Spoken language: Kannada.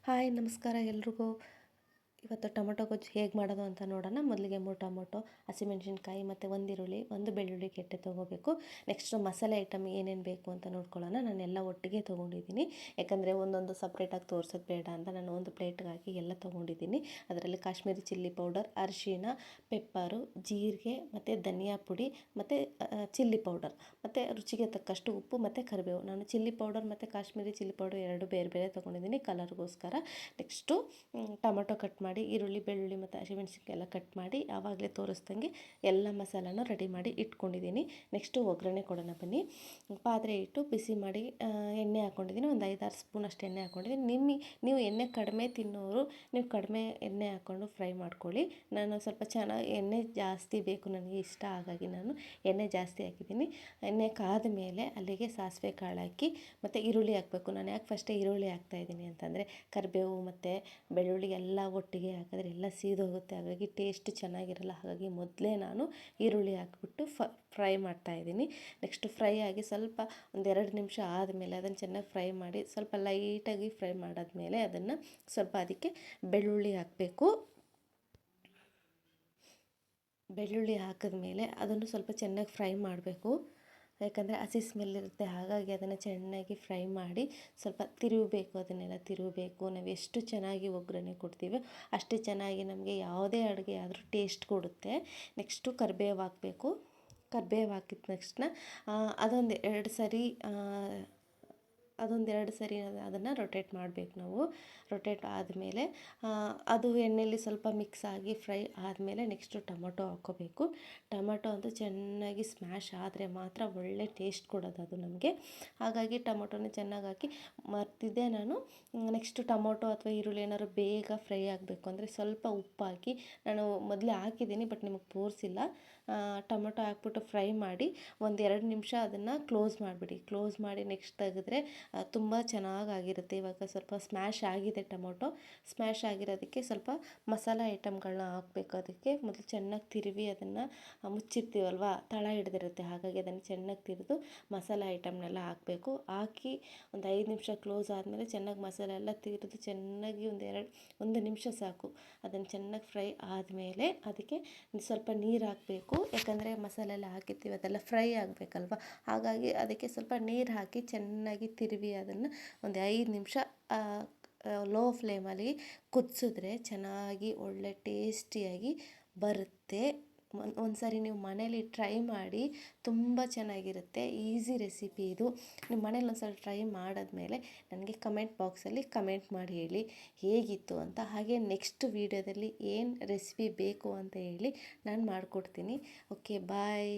ಹಾಯ್ ನಮಸ್ಕಾರ ಎಲ್ರಿಗೂ. ಇವತ್ತು ಟೊಮೊಟೊ ಗೊಜ್ಜು ಹೇಗೆ ಮಾಡೋದು ಅಂತ ನೋಡೋಣ. ಮೊದಲಿಗೆ 3 ಟೊಮೊಟೊ, ಹಸಿಮೆಣಸಿನ್ಕಾಯಿ ಮತ್ತು 1 ಈರುಳ್ಳಿ, 1 ಬೆಳ್ಳುಳ್ಳಿ ಗೆಡ್ಡೆ ತೊಗೋಬೇಕು. ನೆಕ್ಸ್ಟು ಮಸಾಲೆ ಐಟಮ್ ಏನೇನು ಬೇಕು ಅಂತ ನೋಡ್ಕೊಳ್ಳೋಣ. ನಾನೆಲ್ಲ ಒಟ್ಟಿಗೆ ತೊಗೊಂಡಿದ್ದೀನಿ, ಯಾಕಂದರೆ ಒಂದೊಂದು ಸಪ್ರೇಟಾಗಿ ತೋರಿಸೋದು ಬೇಡ ಅಂತ ನಾನು ಒಂದು ಪ್ಲೇಟ್ಗೆ ಹಾಕಿ ಎಲ್ಲ ತೊಗೊಂಡಿದ್ದೀನಿ. ಅದರಲ್ಲಿ ಕಾಶ್ಮೀರಿ ಚಿಲ್ಲಿ ಪೌಡರ್, ಅರಿಶಿಣ, ಪೆಪ್ಪರು, ಜೀರಿಗೆ ಮತ್ತು ಧನಿಯಾ ಪುಡಿ ಮತ್ತು ಚಿಲ್ಲಿ ಪೌಡರ್ ಮತ್ತು ರುಚಿಗೆ ತಕ್ಕಷ್ಟು ಉಪ್ಪು ಮತ್ತು ಕರಿಬೇವು. ನಾನು ಚಿಲ್ಲಿ ಪೌಡರ್ ಮತ್ತು ಕಾಶ್ಮೀರಿ ಚಿಲ್ಲಿ ಪೌಡರ್ ಎರಡು ಬೇರೆ ಬೇರೆ ತೊಗೊಂಡಿದ್ದೀನಿ ಕಲರ್ಗೋಸ್ಕರ. ನೆಕ್ಸ್ಟು ಟೊಮೊಟೊ ಕಟ್ ಮಾಡಿ, ಈರುಳ್ಳಿ, ಬೆಳ್ಳುಳ್ಳಿ ಮತ್ತು ಹಸಿಮೆಣಸಿನ್ಕಾಯಿ ಎಲ್ಲ ಕಟ್ ಮಾಡಿ ಆವಾಗಲೇ ತೋರಿಸ್ದಂಗೆ ಎಲ್ಲ ಮಸಾಲನ ರೆಡಿ ಮಾಡಿ ಇಟ್ಕೊಂಡಿದ್ದೀನಿ. ನೆಕ್ಸ್ಟು ಒಗ್ಗರಣೆ ಕೊಡೋಣ ಬನ್ನಿ. ಪಾತ್ರೆ ಇಟ್ಟು ಬಿಸಿ ಮಾಡಿ ಎಣ್ಣೆ ಹಾಕ್ಕೊಂಡಿದ್ದೀನಿ. ಒಂದು 5-6 ಸ್ಪೂನ್ ಅಷ್ಟು ಎಣ್ಣೆ ಹಾಕ್ಕೊಂಡಿದ್ದೀನಿ. ನೀವು ಎಣ್ಣೆ ಕಡಿಮೆ ತಿನ್ನೋರು ನೀವು ಕಡಿಮೆ ಎಣ್ಣೆ ಹಾಕ್ಕೊಂಡು ಫ್ರೈ ಮಾಡ್ಕೊಳ್ಳಿ. ನಾನು ಸ್ವಲ್ಪ ಚೆನ್ನಾಗಿ ಎಣ್ಣೆ ಜಾಸ್ತಿ ಬೇಕು ನನಗೆ ಇಷ್ಟ, ಹಾಗಾಗಿ ನಾನು ಎಣ್ಣೆ ಜಾಸ್ತಿ ಹಾಕಿದ್ದೀನಿ. ಎಣ್ಣೆ ಕಾದ ಮೇಲೆ ಅಲ್ಲಿಗೆ ಸಾಸಿವೆ ಕಾಳು ಹಾಕಿ ಮತ್ತು ಈರುಳ್ಳಿ ಹಾಕಬೇಕು. ನಾನು ಯಾಕೆ ಫಸ್ಟೇ ಈರುಳ್ಳಿ ಹಾಕ್ತಾಯಿದ್ದೀನಿ ಅಂತಂದರೆ ಕರಿಬೇವು ಮತ್ತು ಬೆಳ್ಳುಳ್ಳಿ ಎಲ್ಲ ಒಟ್ಟಿಗೆ ಹಾಕಿದ್ರೆ ಎಲ್ಲ ಸೀದೋಗುತ್ತೆ, ಹಾಗಾಗಿ ಟೇಸ್ಟ್ ಚೆನ್ನಾಗಿರಲ್ಲ. ಹಾಗಾಗಿ ಮೊದಲೇ ನಾನು ಈರುಳ್ಳಿ ಹಾಕಿಬಿಟ್ಟು ಫ್ರೈ ಮಾಡ್ತಾಯಿದ್ದೀನಿ. ನೆಕ್ಸ್ಟ್ ಫ್ರೈ ಆಗಿ ಸ್ವಲ್ಪ 1-2 ನಿಮಿಷ ಆದಮೇಲೆ ಅದನ್ನು ಚೆನ್ನಾಗಿ ಫ್ರೈ ಮಾಡಿ ಸ್ವಲ್ಪ ಲೈಟಾಗಿ ಫ್ರೈ ಮಾಡಾದ್ಮೇಲೆ ಅದನ್ನು ಸ್ವಲ್ಪ ಅದಕ್ಕೆ ಬೆಳ್ಳುಳ್ಳಿ ಹಾಕಬೇಕು. ಬೆಳ್ಳುಳ್ಳಿ ಹಾಕಿದ್ಮೇಲೆ ಅದನ್ನು ಸ್ವಲ್ಪ ಚೆನ್ನಾಗಿ ಫ್ರೈ ಮಾಡಬೇಕು, ಯಾಕಂದರೆ ಹಸಿ ಸ್ಮೆಲ್ ಇರುತ್ತೆ. ಹಾಗಾಗಿ ಅದನ್ನು ಚೆನ್ನಾಗಿ ಫ್ರೈ ಮಾಡಿ ಸ್ವಲ್ಪ ತಿರುಗಬೇಕು, ಅದನ್ನೆಲ್ಲ ತಿರುಗಬೇಕು. ನಾವು ಎಷ್ಟು ಚೆನ್ನಾಗಿ ಒಗ್ಗರಣೆ ಕೊಡ್ತೀವೋ ಅಷ್ಟೇ ಚೆನ್ನಾಗಿ ನಮಗೆ ಯಾವುದೇ ಅಡುಗೆ ಆದರೂ ಟೇಸ್ಟ್ ಕೊಡುತ್ತೆ. ನೆಕ್ಸ್ಟು ಕರಿಬೇವು ಹಾಕಬೇಕು. ಕರಿಬೇವು ಹಾಕಿದ ತಕ್ಷಣ ಅದೊಂದು ಎರಡು ಸರಿ ಅದನ್ನು ರೊಟೇಟ್ ಮಾಡಬೇಕು ನಾವು. ರೊಟೇಟ್ ಆದಮೇಲೆ ಅದು ಎಣ್ಣೆಯಲ್ಲಿ ಸ್ವಲ್ಪ ಮಿಕ್ಸ್ ಆಗಿ ಫ್ರೈ ಆದಮೇಲೆ ನೆಕ್ಸ್ಟು ಟೊಮೊಟೊ ಹಾಕ್ಕೋಬೇಕು. ಟೊಮೊಟೊ ಅಂತೂ ಚೆನ್ನಾಗಿ ಸ್ಮ್ಯಾಶ್ ಆದರೆ ಮಾತ್ರ ಒಳ್ಳೆ ಟೇಸ್ಟ್ ಕೊಡೋದು ಅದು ನಮಗೆ. ಹಾಗಾಗಿ ಟೊಮೊಟೊನ ಚೆನ್ನಾಗಿ ಹಾಕಿ ಮರ್ತಿದ್ದೆ ನಾನು. ನೆಕ್ಸ್ಟು ಟೊಮೊಟೊ ಅಥವಾ ಈರುಳ್ಳಿ ಏನಾದ್ರು ಬೇಗ ಫ್ರೈ ಆಗಬೇಕು ಅಂದರೆ ಸ್ವಲ್ಪ ಉಪ್ಪು ಹಾಕಿ, ನಾನು ಮೊದಲೇ ಹಾಕಿದ್ದೀನಿ ಬಟ್ ನಿಮಗೆ ತೋರಿಸಿಲ್ಲ. ಟೊಮೊಟೊ ಹಾಕ್ಬಿಟ್ಟು ಫ್ರೈ ಮಾಡಿ 1-2 ನಿಮಿಷ ಅದನ್ನು ಕ್ಲೋಸ್ ಮಾಡಿಬಿಡಿ. ಕ್ಲೋಸ್ ಮಾಡಿ ನೆಕ್ಸ್ಟ್ ತೆಗೆದ್ರೆ ತುಂಬ ಚೆನ್ನಾಗಾಗಿರುತ್ತೆ. ಇವಾಗ ಸ್ವಲ್ಪ ಸ್ಮ್ಯಾಶ್ ಆಗಿದೆ ಟೊಮೊಟೊ. ಸ್ಮ್ಯಾಶ್ ಆಗಿರೋದಕ್ಕೆ ಸ್ವಲ್ಪ ಮಸಾಲೆ ಐಟಮ್ಗಳನ್ನ ಹಾಕಬೇಕು. ಅದಕ್ಕೆ ಮೊದಲು ಚೆನ್ನಾಗಿ ತಿರುವಿ ಅದನ್ನು ಮುಚ್ಚಿರ್ತೀವಲ್ವ, ತಳ ಹಿಡ್ದಿರುತ್ತೆ. ಹಾಗಾಗಿ ಅದನ್ನು ಚೆನ್ನಾಗಿ ತಿರಿದು ಮಸಾಲೆ ಐಟಮ್ನೆಲ್ಲ ಹಾಕಬೇಕು. ಹಾಕಿ ಒಂದು 5 ನಿಮಿಷ ಕ್ಲೋಸ್ ಆದಮೇಲೆ ಚೆನ್ನಾಗಿ ಮಸಾಲೆ ಎಲ್ಲ ತಿರಿದು ಚೆನ್ನಾಗಿ 1 ನಿಮಿಷ ಸಾಕು. ಅದನ್ನು ಚೆನ್ನಾಗಿ ಫ್ರೈ ಆದಮೇಲೆ ಅದಕ್ಕೆ ಸ್ವಲ್ಪ ನೀರು ಹಾಕಬೇಕು, ಯಾಕಂದರೆ ಮಸಾಲೆ ಎಲ್ಲ ಹಾಕಿರ್ತೀವಿ ಅದೆಲ್ಲ ಫ್ರೈ ಆಗಬೇಕಲ್ವ. ಹಾಗಾಗಿ ಅದಕ್ಕೆ ಸ್ವಲ್ಪ ನೀರು ಹಾಕಿ ಚೆನ್ನಾಗಿ ತಿರುವಿ ಅದನ್ನು ಒಂದು 5 ನಿಮಿಷ ಲೋ ಫ್ಲೇಮಲ್ಲಿ ಕುದಿಸಿದ್ರೆ ಚೆನ್ನಾಗಿ ಒಳ್ಳೆ ಟೇಸ್ಟಿಯಾಗಿ ಬರುತ್ತೆ. ಒಂದು ಸಾರಿ ನೀವು ಮನೇಲಿ ಟ್ರೈ ಮಾಡಿ, ತುಂಬ ಚೆನ್ನಾಗಿರುತ್ತೆ. ಈಸಿ ರೆಸಿಪಿ ಇದು. ನೀವು ಮನೇಲಿ ಒಂದು ಸಲ ಟ್ರೈ ಮಾಡಾದ್ಮೇಲೆ ನನಗೆ ಕಮೆಂಟ್ ಬಾಕ್ಸಲ್ಲಿ ಕಮೆಂಟ್ ಮಾಡಿ ಹೇಳಿ ಹೇಗಿತ್ತು ಅಂತ. ಹಾಗೆ ನೆಕ್ಸ್ಟ್ ವೀಡಿಯೋದಲ್ಲಿ ಏನು ರೆಸಿಪಿ ಬೇಕು ಅಂತ ಹೇಳಿ ನಾನು ಮಾಡಿಕೊಡ್ತೀನಿ. ಓಕೆ, ಬಾಯ್.